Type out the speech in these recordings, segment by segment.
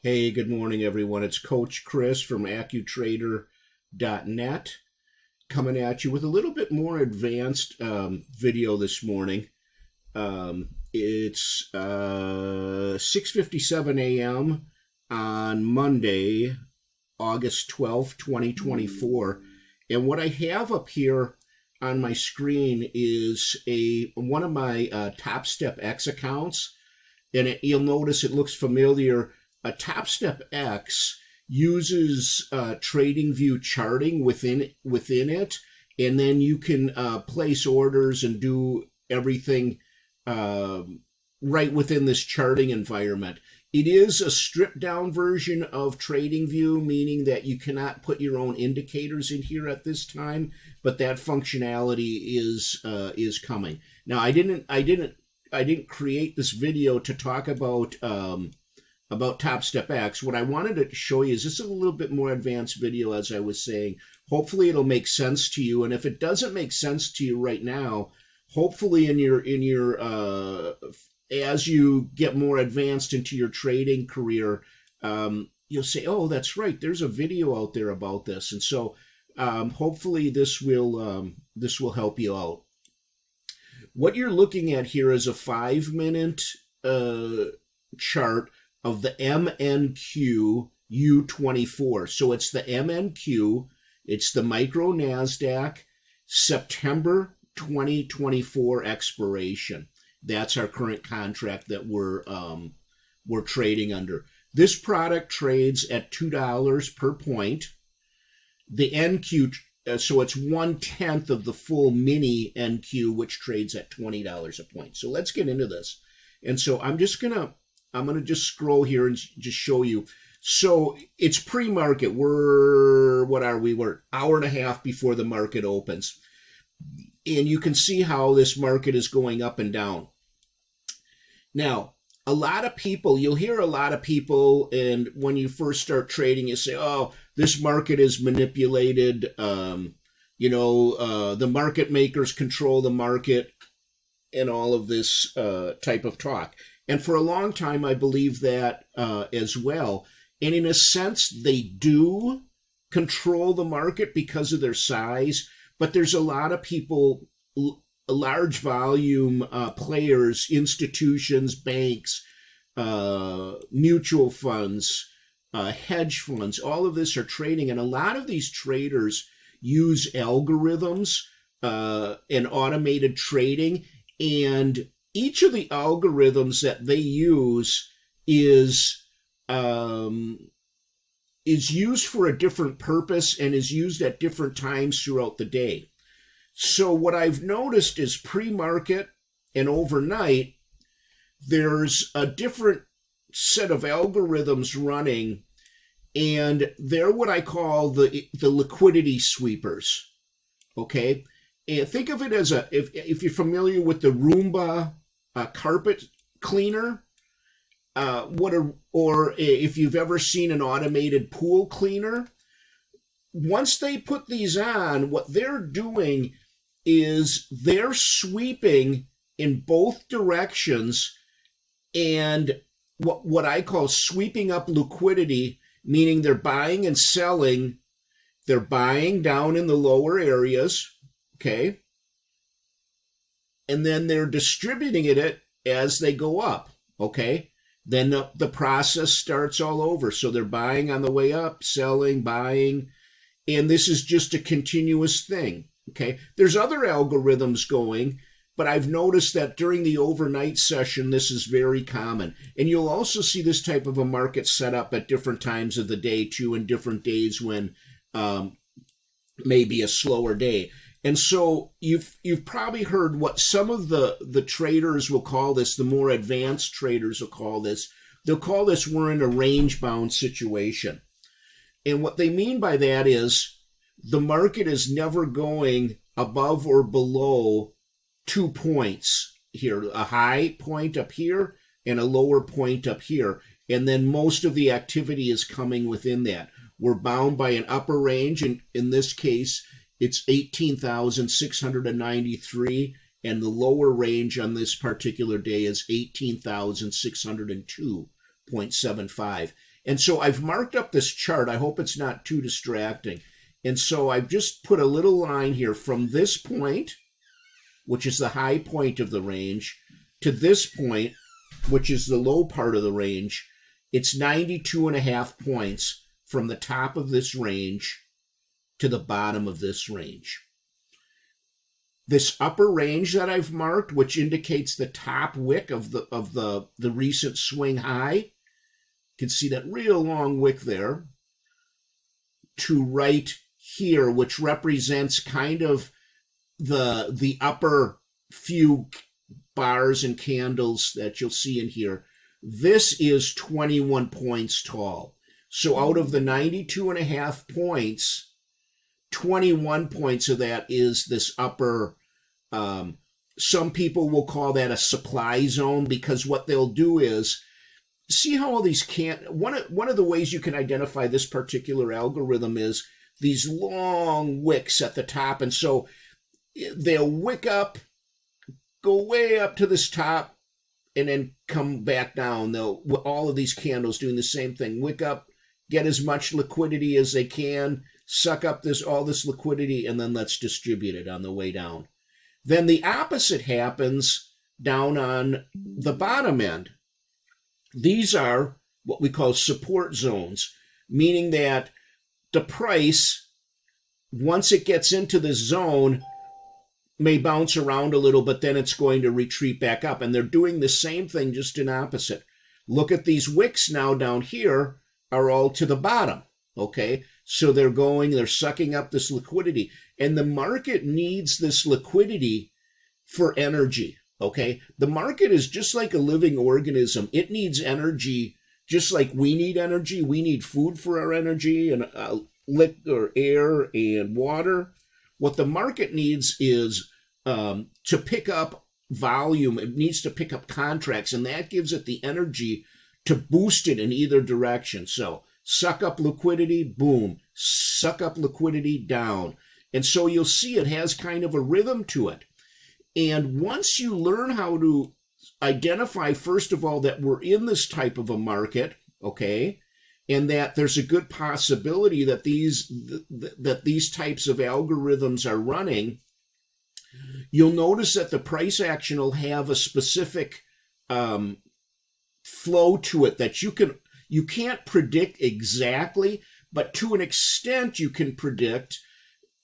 Hey, good morning, everyone. It's Coach Chris from AccuTrader.net coming at you with a little bit more advanced video this morning. It's 6:57 a.m. on Monday, August 12th, 2024. And what I have up here on my screen is one of my Top Step X accounts. And you'll notice it looks familiar. A Top Step X uses TradingView charting within it, and then you can place orders and do everything right within this charting environment. It is a stripped down version of TradingView, meaning that you cannot put your own indicators in here at this time, but that functionality is coming. Now, I didn't create this video to talk about Top Step X. What I wanted to show you is this is a little bit more advanced video, as I was saying. Hopefully it'll make sense to you. And if it doesn't make sense to you right now, hopefully in your as you get more advanced into your trading career, you'll say, oh, that's right, there's a video out there about this. And so hopefully this will help you out. What you're looking at here is a 5-minute chart of the MNQ U24. So it's the MNQ, it's the micro NASDAQ, September 2024 expiration. That's our current contract that we're trading under. This product trades at $2 per point. The NQ, so it's 1/10 of the full mini NQ, which trades at $20 a point. So let's get into this. And so I'm gonna just scroll here and just show you. So it's pre-market. We're an hour and a half before the market opens. And you can see how this market is going up and down. Now, you'll hear a lot of people, and when you first start trading, you say, oh, this market is manipulated. The market makers control the market, and all of this type of talk. And for a long time, I believe that as well. And in a sense, they do control the market because of their size. But there's a lot of people, large volume players, institutions, banks, mutual funds, hedge funds, all of this are trading. And a lot of these traders use algorithms and automated trading. And each of the algorithms that they use is used for a different purpose and is used at different times throughout the day. So what I've noticed is pre-market and overnight, there's a different set of algorithms running, and they're what I call the liquidity sweepers. Okay, and think of it as if you're familiar with the Roomba carpet cleaner, or if you've ever seen an automated pool cleaner. Once they put these on, what they're doing is they're sweeping in both directions, and what I call sweeping up liquidity, meaning they're buying and selling. They're buying down in the lower areas, okay? And then they're distributing it as they go up, okay? Then the process starts all over. So they're buying on the way up, selling, buying, and this is just a continuous thing, okay? There's other algorithms going, but I've noticed that during the overnight session, this is very common. And you'll also see this type of a market set up at different times of the day, too, and different days when maybe a slower day. And so you've probably heard what some of the traders will call this, the more advanced traders will call this. They'll call this we're in a range-bound situation. And what they mean by that is the market is never going above or below 2 points here, a high point up here and a lower point up here. And then most of the activity is coming within that. We're bound by an upper range, and in this case, it's 18,693, and the lower range on this particular day is 18,602.75. And so I've marked up this chart. I hope it's not too distracting. And so I've just put a little line here from this point, which is the high point of the range, to this point, which is the low part of the range. It's 92.5 points from the top of this range to the bottom of this range. This upper range that I've marked, which indicates the top wick of the recent swing high, you can see that real long wick there, to right here, which represents kind of the upper few bars and candles that you'll see in here. This is 21 points tall. So out of the 92.5 points, 21 points of that is this upper, some people will call that a supply zone, because what they'll do is, see how all these one of the ways you can identify this particular algorithm is these long wicks at the top. And so they'll wick up, go way up to this top, and then come back down. All of these candles doing the same thing. Wick up, get as much liquidity as they can, suck up all this liquidity, and then let's distribute it on the way down. Then the opposite happens down on the bottom end. These are what we call support zones, meaning that the price, once it gets into this zone, may bounce around a little, but then it's going to retreat back up. And they're doing the same thing, just in opposite. Look at these wicks now down here are all to the bottom, okay? So they're sucking up this liquidity. And the market needs this liquidity for energy, okay? The market is just like a living organism. It needs energy just like we need energy. We need food for our energy, and liquid, air, and water. What the market needs is to pick up volume. It needs to pick up contracts, and that gives it the energy to boost it in either direction. So suck up liquidity, boom. Suck up liquidity, down. And so you'll see it has kind of a rhythm to it. And once you learn how to identify, first of all, that we're in this type of a market, okay, and that there's a good possibility that these types of algorithms are running, you'll notice that the price action will have a specific flow to it that you can't predict exactly, but to an extent you can predict,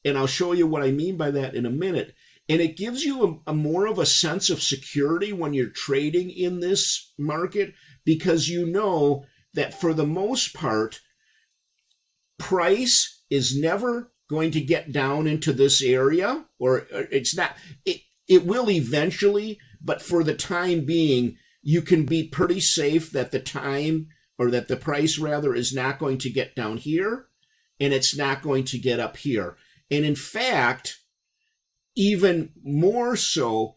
and I'll show you what I mean by that in a minute. And it gives you a more of a sense of security when you're trading in this market, because you know that for the most part, price is never going to get down into this area, or it's not, it will eventually, but for the time being, you can be pretty safe that the price rather is not going to get down here, and it's not going to get up here. And in fact, even more so,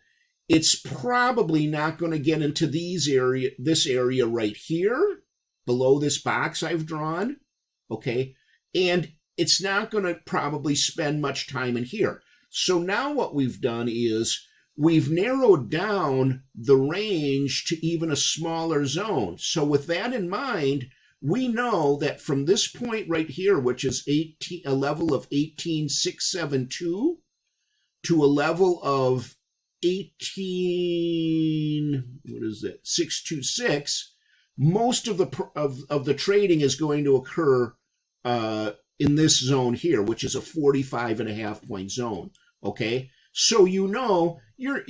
it's probably not going to get into this area right here, below this box I've drawn, okay? And it's not going to probably spend much time in here. So now what we've done is we've narrowed down the range to even a smaller zone. So with that in mind, we know that from this point right here, which is a level of 18,672, to a level of 626, most of the trading is going to occur in this zone here, which is a 45.5 point zone. Okay, so you know you're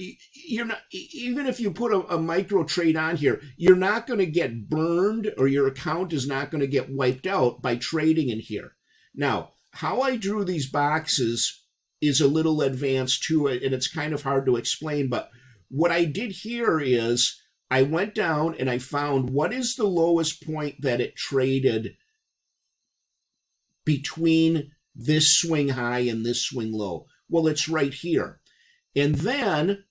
not, even if you put a micro trade on here, you're not going to get burned, or your account is not going to get wiped out by trading in here. Now, how I drew these boxes is a little advanced too, and it's kind of hard to explain, but what I did here is I went down and I found what is the lowest point that it traded between this swing high and this swing low. Well, it's right here. And then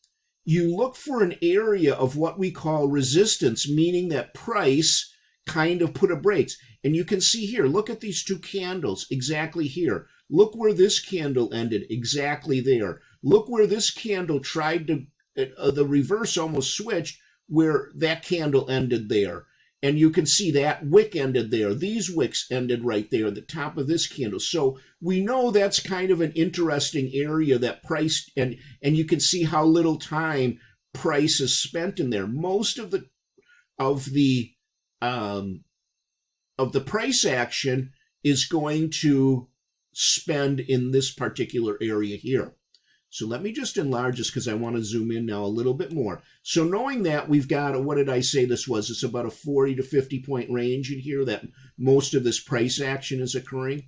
you look for an area of what we call resistance, meaning that price kind of put a brakes. And you can see here, look at these two candles exactly here. Look where this candle ended, exactly there. Look where this candle tried to, the reverse almost switched, where that candle ended there. And you can see that wick ended there. These wicks ended right there at the top of this candle. So we know that's kind of an interesting area that price, and you can see how little time price is spent in there. Most of the price action is going to spend in this particular area here. So let me just enlarge this because I want to zoom in now a little bit more. So knowing that we've got, what did I say this was? It's about a 40 to 50 point range in here that most of this price action is occurring.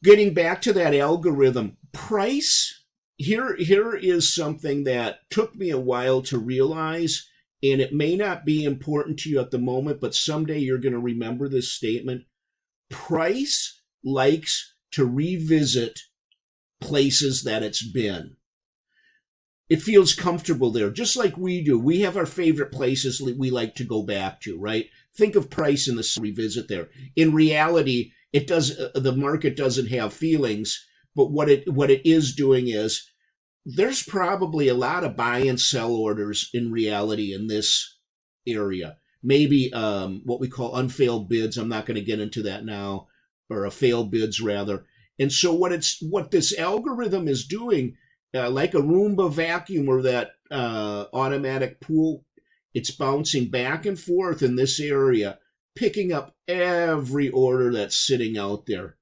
Getting back to that algorithm, price, here is something that took me a while to realize, and it may not be important to you at the moment, but someday you're going to remember this statement. Price likes to revisit places that it's been. It feels comfortable there, just like we do. We have our favorite places we like to go back to, right? Think of price in the revisit there. In reality, the market doesn't have feelings, but what it is doing is there's probably a lot of buy and sell orders in reality in this area. Maybe what we call unfailed bids. I'm not going to get into that now, or a failed bids rather. And so what this algorithm is doing, like a Roomba vacuum or that automatic pool, it's bouncing back and forth in this area, picking up every order that's sitting out there,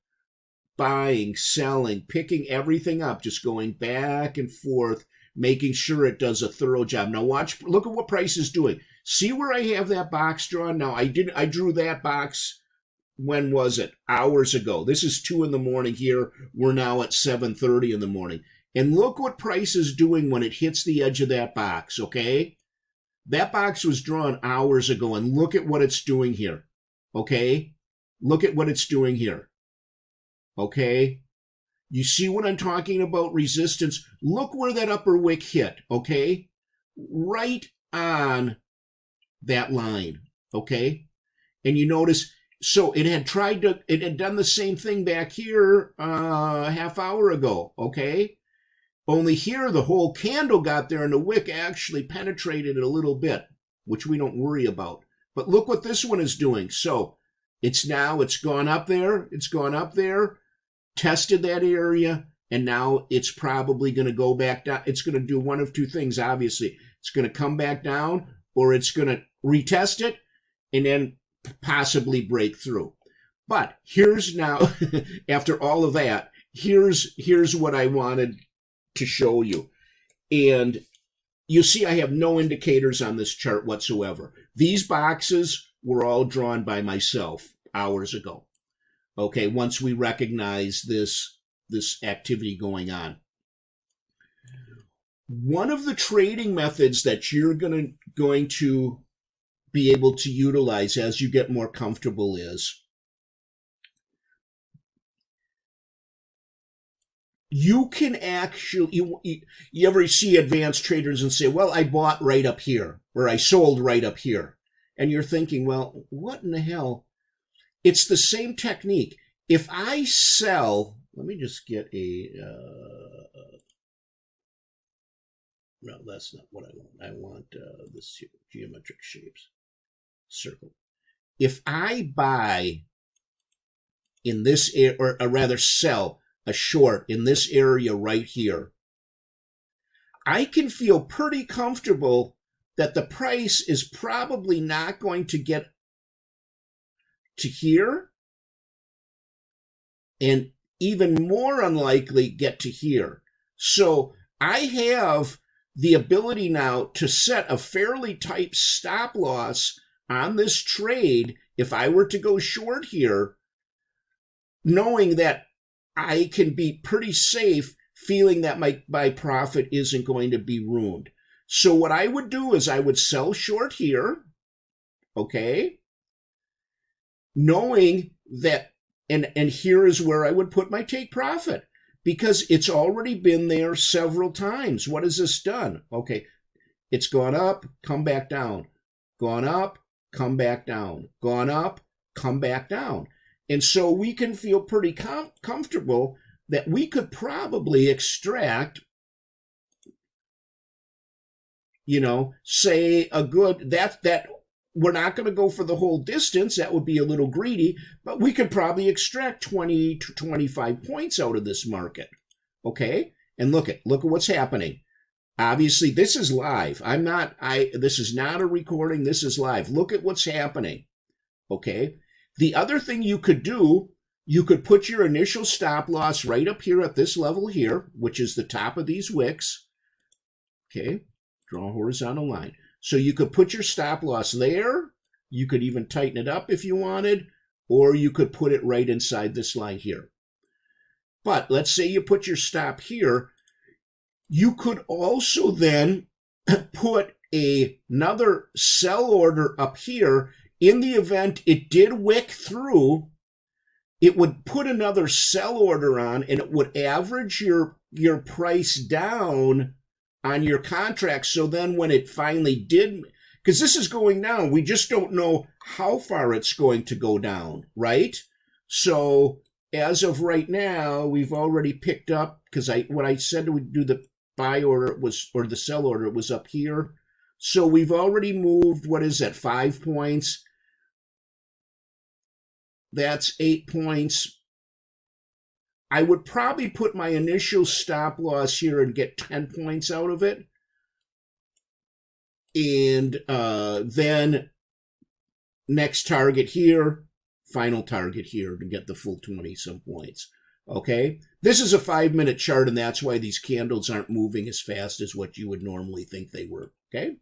buying, selling, picking everything up, just going back and forth, making sure it does a thorough job. Now look at what price is doing. See where I have that box drawn? Now I drew that box. When was it? Hours ago. This is 2 a.m. here. We're now at 7:30 in the morning. And look what price is doing when it hits the edge of that box, okay? That box was drawn hours ago, and look at what it's doing here, okay? Look at what it's doing here, okay? You see what I'm talking about, resistance? Look where that upper wick hit, okay? Right on that line, okay? And you notice, so it had done the same thing back here a half hour ago, okay? Only here the whole candle got there and the wick actually penetrated it a little bit, which we don't worry about. But look what this one is doing. So it's gone up there, tested that area, and now it's probably going to go back down. It's going to do one of two things, obviously. It's going to come back down, or it's going to retest it and then possibly break through. But here's now, after all of that, here's what I wanted to show you. And you see I have no indicators on this chart whatsoever. These boxes were all drawn by myself hours ago. Okay, once we recognize this activity going on. One of the trading methods that you're going to be able to utilize as you get more comfortable is you can actually, you ever see advanced traders and say, well, I bought right up here, or I sold right up here. And you're thinking, well, what in the hell? It's the same technique. If I sell, let me just get no, that's not what I want. I want this here, geometric shapes, circle. If I buy in this, or rather sell a short in this area right here, I can feel pretty comfortable that the price is probably not going to get to here, and even more unlikely get to here. So I have the ability now to set a fairly tight stop loss on this trade if I were to go short here, knowing that I can be pretty safe, feeling that my profit isn't going to be ruined. So what I would do is I would sell short here, okay, knowing that, and here is where I would put my take profit, because it's already been there several times. What has this done? Okay, it's gone up, come back down, gone up, come back down, gone up, come back down. And so we can feel pretty comfortable that we could probably extract, say a good, that we're not going to go for the whole distance. That would be a little greedy, but we could probably extract 20 to 25 points out of this market. Okay? And look at what's happening. Obviously, this is live. This is not a recording. This is live. Look at what's happening. Okay? The other thing you could do, you could put your initial stop loss right up here at this level here, which is the top of these wicks. Okay? Draw a horizontal line. So you could put your stop loss there. You could even tighten it up if you wanted, or you could put it right inside this line here. But let's say you put your stop here. You could also then put another sell order up here. In the event it did wick through, it would put another sell order on, and it would average your price down on your contract. So then when it finally did, because this is going down, we just don't know how far it's going to go down, right? So as of right now, we've already picked up, because when I said we'd do the buy order, or the sell order, it was up here. So we've already moved, what is that, 5 points? That's 8 points. I would probably put my initial stop loss here and get 10 points out of it. And then next target here, final target here to get the full 20-some points. Okay? This is a 5-minute chart, and that's why these candles aren't moving as fast as what you would normally think they were. Okay?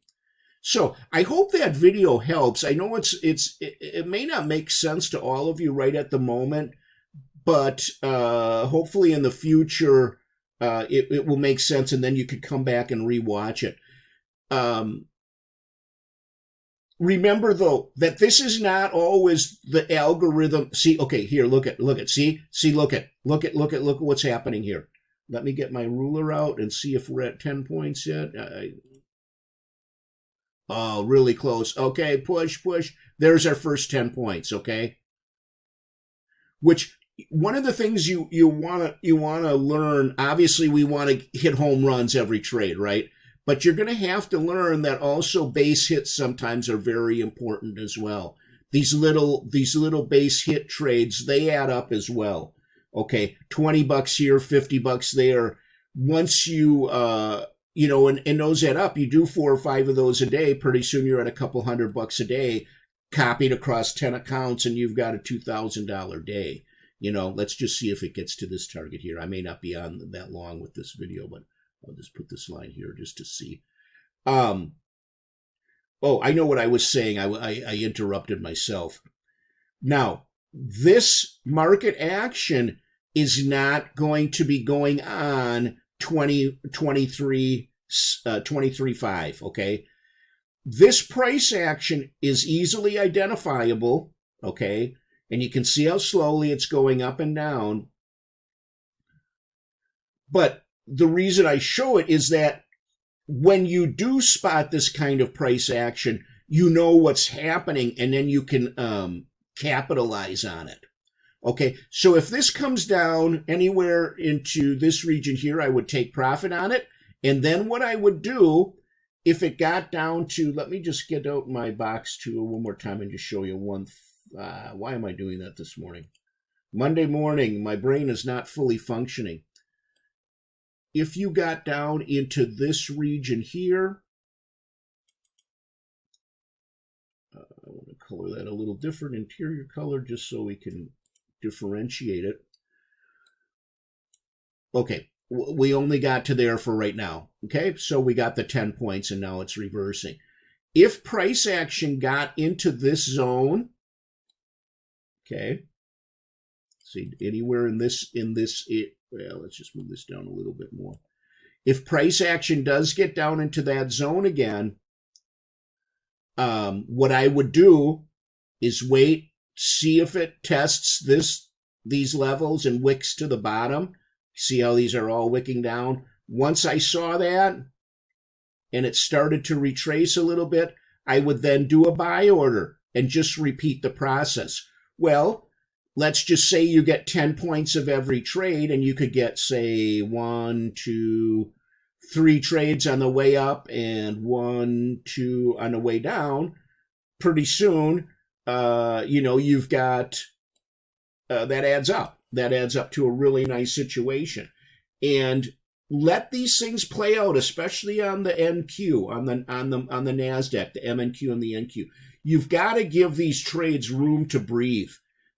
So I hope that video helps. I know it may not make sense to all of you right at the moment, but hopefully in the future it will make sense, and then you could come back and rewatch it. Remember though that this is not always the algorithm. See, okay, here, look at, see, look at what's happening here. Let me get my ruler out and see if we're at 10 points yet. Oh, really close. Okay, push. There's our first 10 points, okay? Which, one of the things you want to learn, obviously we want to hit home runs every trade, right? But you're going to have to learn that also base hits sometimes are very important as well. These little base hit trades, they add up as well. Okay, $20 here, $50 there. Once you and those add up, you do 4 or 5 of those a day, pretty soon you're at a couple $100 a day, copied across 10 accounts, and you've got a $2,000 day. Let's just see if it gets to this target here. I may not be on that long with this video, but I'll just put this line here just to see. I know what I was saying. I interrupted myself. Now, this market action is not going to be going on 23.5, okay? This price action is easily identifiable, okay? And you can see how slowly it's going up and down. But the reason I show it is that when you do spot this kind of price action, you know what's happening, and then you can capitalize on it. Okay, so if this comes down anywhere into this region here, I would take profit on it. And then what I would do, if it got down to, let me just get out my box tool one more time and just show you one. Why am I doing that this morning? Monday morning, my brain is not fully functioning. If you got down into this region here, I want to color that a little different, interior color, just so we can differentiate it. Okay, we only got to there for right now. Okay, so we got the 10 points, and now it's reversing. If price action got into this zone, okay, see anywhere in this, well, let's just move this down a little bit more. If price action does get down into that zone again, what I would do is wait, see if it tests these levels and wicks to the bottom. See how these are all wicking down? Once I saw that and it started to retrace a little bit, I would then do a buy order and just repeat the process. Well, let's just say you get 10 points of every trade, and you could get, say, 1, 2, 3 trades on the way up and 1, 2 on the way down. pretty soon, you've got that adds up. That adds up to a really nice situation. And let these things play out, especially on the NQ, on the NASDAQ, the MNQ and the NQ. You've got to give these trades room to breathe.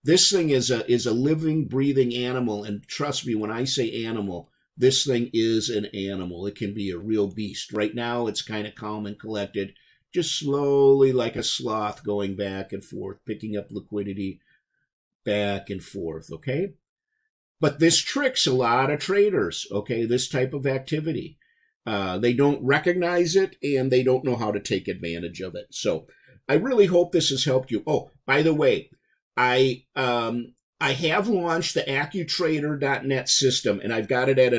This thing is a living, breathing animal, and trust me when I say animal, this thing is an animal. It can be a real beast. Right now, it's kind of calm and collected, just slowly like a sloth going back and forth, picking up liquidity back and forth, okay? But this tricks a lot of traders, okay, this type of activity. They don't recognize it, and they don't know how to take advantage of it. So I really hope this has helped you. Oh, by the way, I have launched the AccuTrader.net system, and I've got it at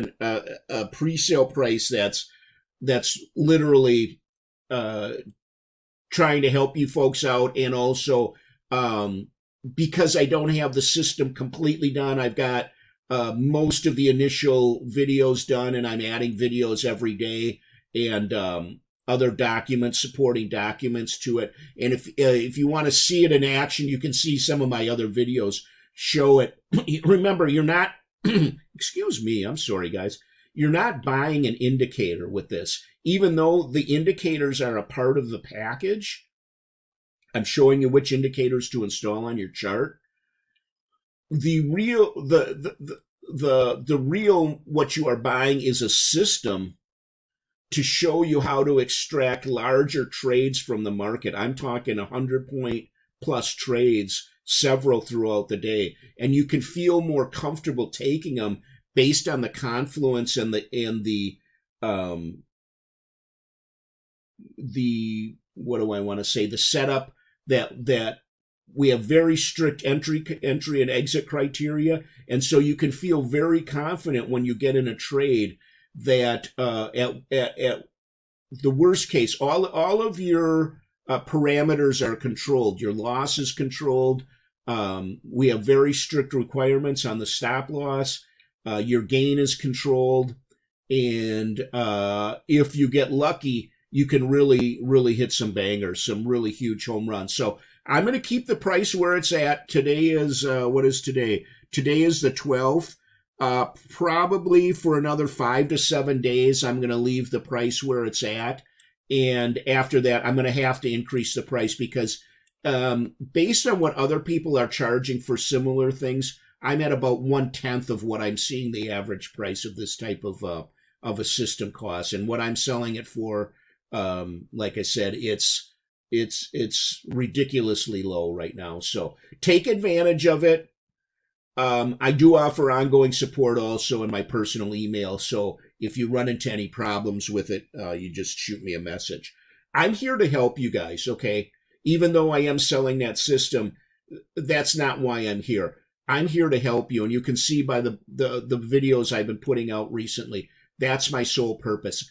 a pre-sale price that's literally trying to help you folks out, and also because I don't have the system completely done, I've got most of the initial videos done, and I'm adding videos every day, and other documents, supporting documents to it. And if you want to see it in action, you can see some of my other videos show it. Remember, you're not, excuse me, I'm sorry, guys. You're not buying an indicator with this. Even though the indicators are a part of the package, I'm showing you which indicators to install on your chart. The real what you are buying is a system to show you how to extract larger trades from the market. I'm talking 100-point plus trades, several throughout the day, and you can feel more comfortable taking them based on the confluence and the what do I want to say, the setup that we have very strict entry and exit criteria, and so you can feel very confident when you get in a trade that at the worst case, all of your parameters are controlled. Your loss is controlled. We have very strict requirements on the stop loss. Your gain is controlled, and if you get lucky, you can really hit some bangers, some really huge home runs. So I'm going to keep the price where it's at. Today is, what is today? Today is the 12th. Probably for another 5 to 7 days, I'm going to leave the price where it's at. And after that, I'm going to have to increase the price because based on what other people are charging for similar things, I'm at about 1/10 of what I'm seeing the average price of this type of a system cost. And what I'm selling it for, like I said, it's ridiculously low right now. So take advantage of it. I do offer ongoing support also in my personal email. So if you run into any problems with it, you just shoot me a message. I'm here to help you guys, okay? Even though I am selling that system, that's not why I'm here. I'm here to help you. And you can see by the videos I've been putting out recently, that's my sole purpose.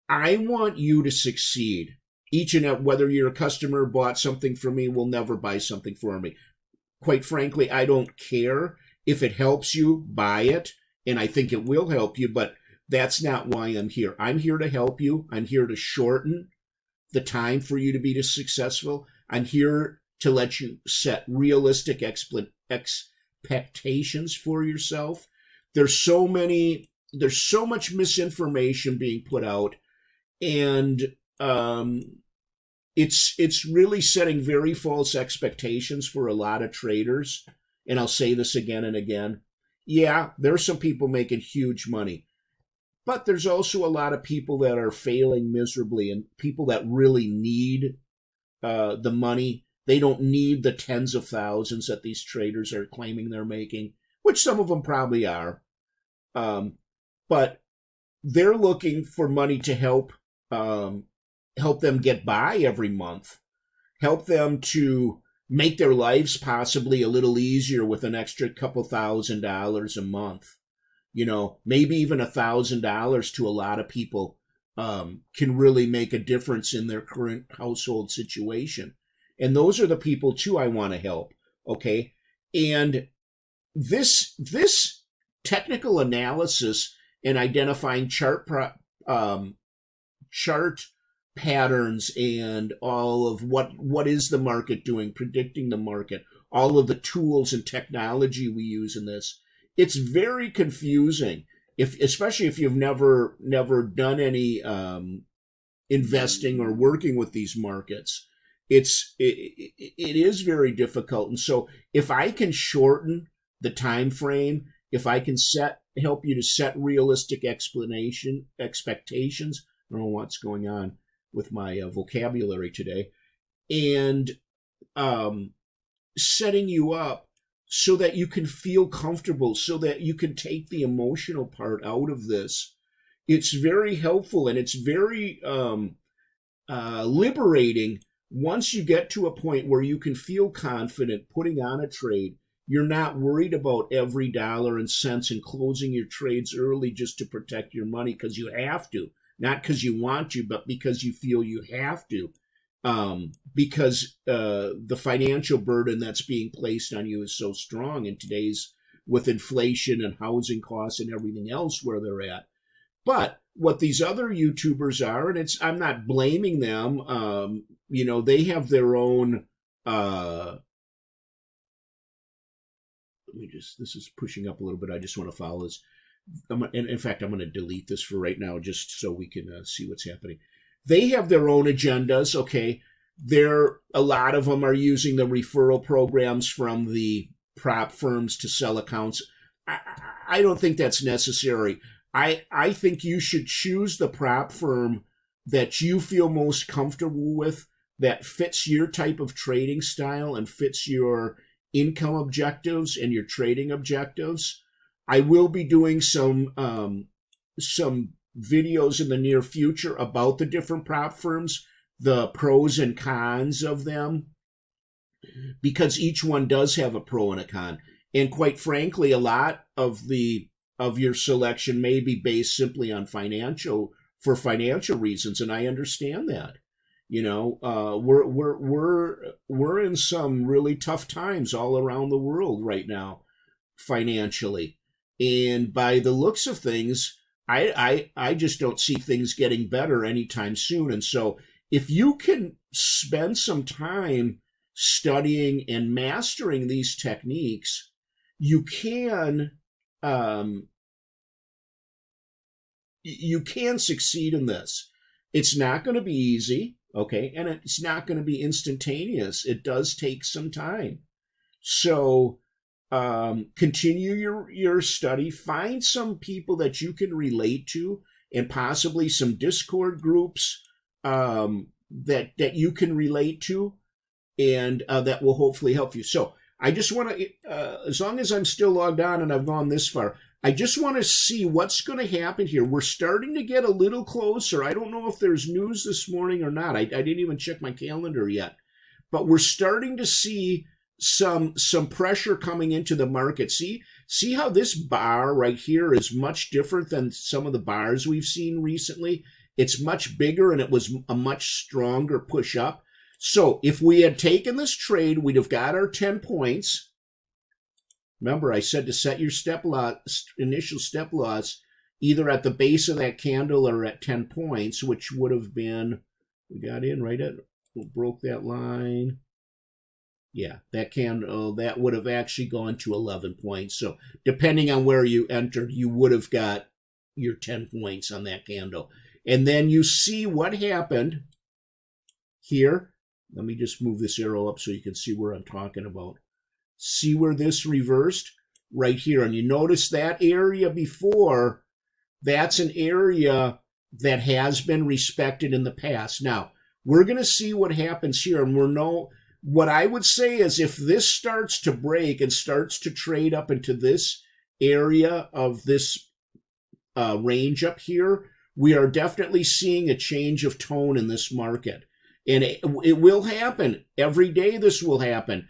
I want you to succeed. Each and every, whether you're a customer, bought something from me, will never buy something for me. Quite frankly, I don't care. If it helps you, buy it. And I think it will help you, but that's not why I'm here. I'm here to help you. I'm here to shorten the time for you to be successful. I'm here to let you set realistic expectations for yourself. There's so much misinformation being put out, and it's really setting very false expectations for a lot of traders. And I'll say this again and again. Yeah, there's some people making huge money, but there's also a lot of people that are failing miserably, and people that really need the money. They don't need the tens of thousands that these traders are claiming they're making, which some of them probably are. But they're looking for money to help them get by every month, help them to make their lives possibly a little easier with an extra couple $1,000s a month. You know, maybe even $1,000 to a lot of people can really make a difference in their current household situation. And those are the people too I want to help. Okay. And this technical analysis and identifying chart patterns and all of what is the market doing, predicting the market, all of the tools and technology we use in this. It's very confusing, especially if you've never done any investing or working with these markets. It is very difficult, and so if I can shorten the time frame, if I can help you to set realistic expectations. I don't know what's going on with my vocabulary today, and setting you up so that you can feel comfortable, so that you can take the emotional part out of this. It's very helpful, and it's very liberating once you get to a point where you can feel confident putting on a trade. You're not worried about every dollar and cents and closing your trades early just to protect your money because you have to. Not because you want to, but because you feel you have to. Because the financial burden that's being placed on you is so strong in today's, with inflation and housing costs and everything else where they're at. But what these other YouTubers are, and I'm not blaming them, they have their own, this is pushing up a little bit. I just want to follow this. In fact, I'm going to delete this for right now just so we can see what's happening. They have their own agendas, okay? A lot of them are using the referral programs from the prop firms to sell accounts. I don't think that's necessary. I think you should choose the prop firm that you feel most comfortable with, that fits your type of trading style and fits your income objectives and your trading objectives. I will be doing some videos in the near future about the different prop firms, the pros and cons of them, because each one does have a pro and a con. And quite frankly, a lot of your selection may be based simply on financial reasons, and I understand that. We're in some really tough times all around the world right now, financially, and by the looks of things, I just don't see things getting better anytime soon. And so, if you can spend some time studying and mastering these techniques, you can succeed in this. It's not going to be easy, okay, and it's not going to be instantaneous. It does take some time. So continue your study. Find some people that you can relate to, and possibly some Discord groups that you can relate to, and that will hopefully help you. So I just want to, as long as I'm still logged on and I've gone this far, I just want to see what's going to happen here. We're starting to get a little closer. I don't know if there's news this morning or not. I didn't even check my calendar yet. But we're starting to see some pressure coming into the market. See how this bar right here is much different than some of the bars we've seen recently? It's much bigger, and it was a much stronger push up. So if we had taken this trade, we'd have got our 10 points. Remember, I said to set your initial step loss either at the base of that candle or at 10 points, which would have been, we got in right at, broke that line. Yeah, that candle, that would have actually gone to 11 points. So depending on where you entered, you would have got your 10 points on that candle. And then you see what happened here. Let me just move this arrow up so you can see where I'm talking about. See where this reversed? Right here. And you notice that area before, that's an area that has been respected in the past. Now, we're going to see what happens here. And what I would say is if this starts to break and starts to trade up into this area of this range up here, we are definitely seeing a change of tone in this market. And it will happen. Every day this will happen.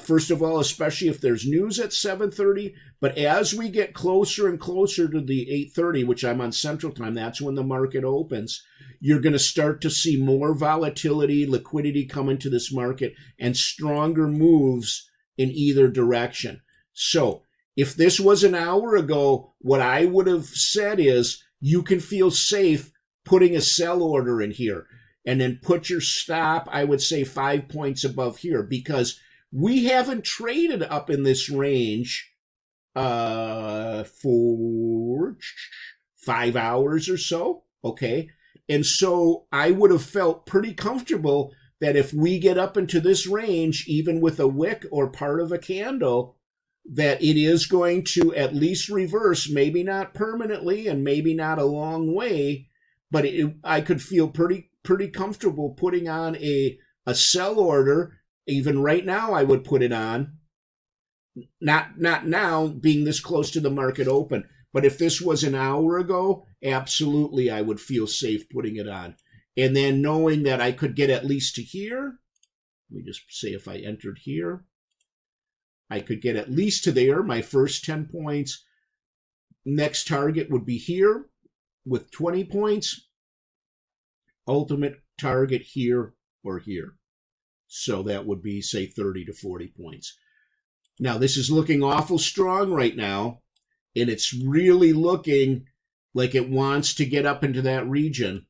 First of all, especially if there's news at 7:30, but as we get closer and closer to the 8:30, which I'm on Central Time, that's when the market opens, you're going to start to see more volatility, liquidity come into this market, and stronger moves in either direction. So if this was an hour ago, what I would have said is you can feel safe putting a sell order in here. and then put your stop, I would say 5 points above here, because we haven't traded up in this range for 5 hours or so, okay? And so I would have felt pretty comfortable that if we get up into this range, even with a wick or part of a candle, that it is going to at least reverse, maybe not permanently and maybe not a long way, but I could feel pretty comfortable putting on a sell order. Even right now, I would put it on. Not now, being this close to the market open. But if this was an hour ago, absolutely, I would feel safe putting it on. And then knowing that I could get at least to here. Let me just say if I entered here, I could get at least to there, my first 10 points. Next target would be here with 20 points. Ultimate target here or here. So that would be, say, 30 to 40 points. Now, this is looking awful strong right now, and it's really looking like it wants to get up into that region.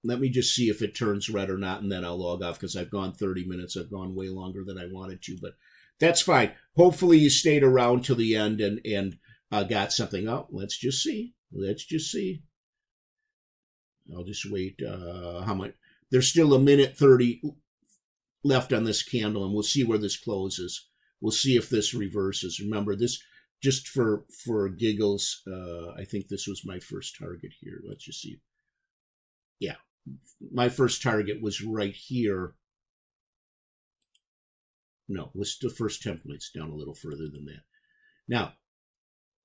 Let me just see if it turns red or not, and then I'll log off because I've gone 30 minutes. I've gone way longer than I wanted to, but that's fine. Hopefully you stayed around till the end and got something up. Let's just see. Let's just see. I'll just wait. How much? There's still a minute 30 left on this candle, and we'll see where this closes. We'll see if this reverses. Remember, this, just for giggles, I think this was my first target here. Let's just see. Yeah, my first target was right here. No, it was the first 10 points down a little further than that. Now,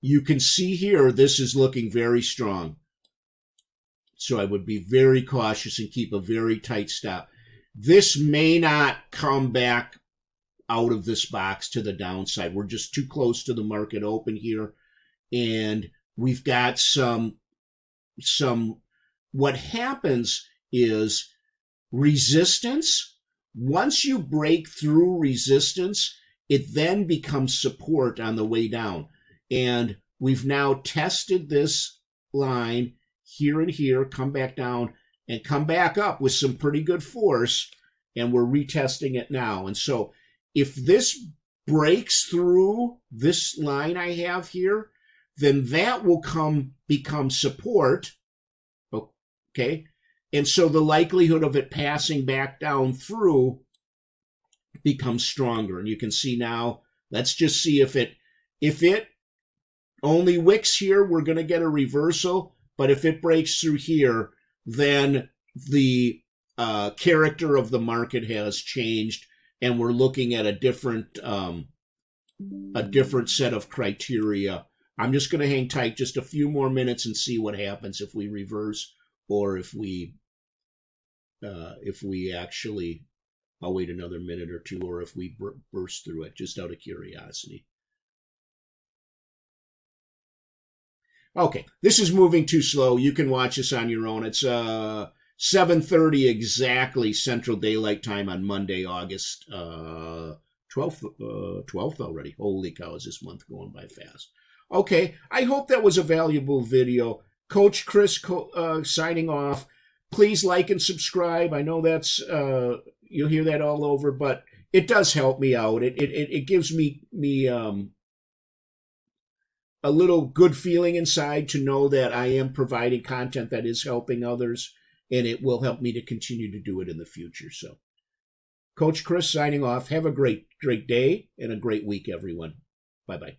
you can see here, this is looking very strong. So I would be very cautious and keep a very tight stop. This may not come back out of this box to the downside. We're just too close to the market open here. And we've got some what happens is resistance. Once you break through resistance, it then becomes support on the way down. And we've now tested this line here and here, come back down and come back up with some pretty good force. And we're retesting it now. And so if this breaks through this line I have here, then that will become support. Okay. And so the likelihood of it passing back down through becomes stronger. And you can see now, let's just see if it only wicks here, we're going to get a reversal. But if it breaks through here, then the character of the market has changed, and we're looking at a different set of criteria. I'm just going to hang tight just a few more minutes and see what happens if we reverse, or if we actually, I'll wait another minute or two, or if we burst through it, just out of curiosity. Okay, this is moving too slow. You can watch this on your own. It's 7:30 exactly Central Daylight Time on Monday, August 12th. 12th already. Holy cow, is this month going by fast. Okay, I hope that was a valuable video. Coach Chris signing off. Please like and subscribe. I know that's you'll hear that all over, but it does help me out. It gives me a little good feeling inside to know that I am providing content that is helping others, and it will help me to continue to do it in the future. So, Coach Chris signing off. Have a great day and a great week, everyone. Bye-bye.